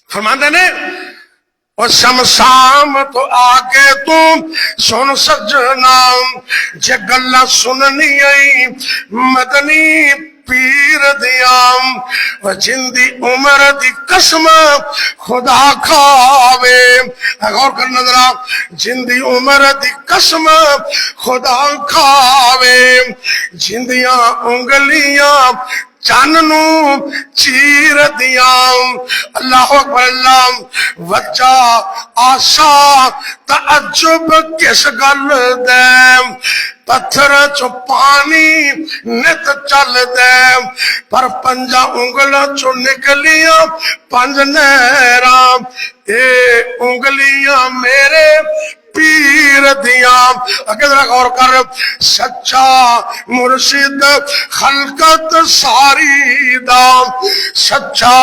फरमाते ने और शमशाम तो आके तू सुन सजना जे गल्ला सुननी आई मदनी पीर दिया व जिंदी उम्र दी कसम खुदा खावे। गौर कर नजरा, जिंदी उम्र दी कसम खुदा खावे जिंदियां उंगलियां चन नू चीर दिया। अल्लाह अकबर अल्लाह वजा आशा तअज्जुब किस गल दे पत्थर चो पानी नित चल दे पर पंजा उंगलों चो निकलियां पंज नहरा ए उंगलियां मेरे पीर दिया। अगे जरा गौर कर, सच्चा मुर्शिद खलकत सारी दा, सच्चा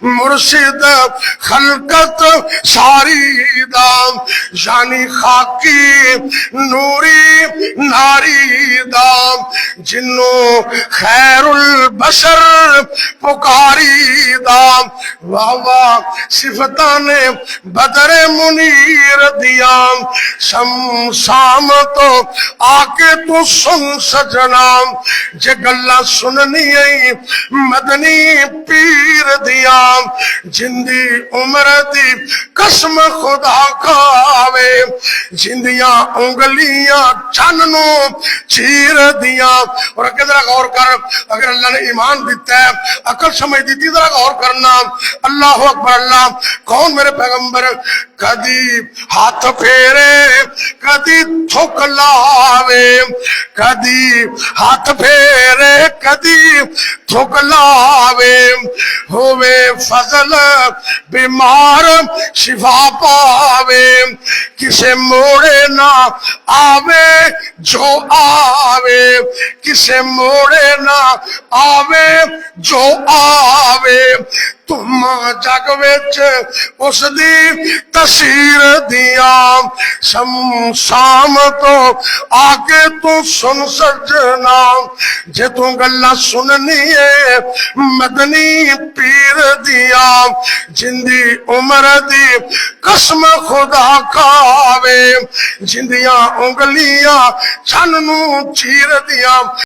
मुर्शिद खलकत सारी दा यानी खाकी नूरी नारी दा जिन्नो खैरुल बशर पुकारी दा। वाह वाह सिफता ने बदरे मुनीर दिया। शमशाम तो आके तू सुन सजना जे गल्ला सुननी आई मदनी पीर दिया जिंदी उम्र दी कसम खुदा खावे जिंदियां उंगलियां चन नू चीर दिया। और अगे जरा गौर कर, अगर अल्लाह ने ईमान दिता है अकल समझ दी जरा गौर करना। अल्लाह अकबर अल्लाह कौन मेरे पैगंबर कदी हाथ फेरे कदी थुक लावे कदी हाथ फेरे कदी थुक लावे होवे फजल बीमार शिफा पावे किसे मोड़े ना आवे जो आवे किसे मोड़े ना आवे जो आवे तुम जग विच उसदी तसीर दिया। शमशाम तो आके तू सुन सजना जे तू गल्ला सुननी है मदनी पीर दिया जिंदी उम्र दी कसम खुदा खावे जिंदियां उंगलियां चन नू चीर दिया।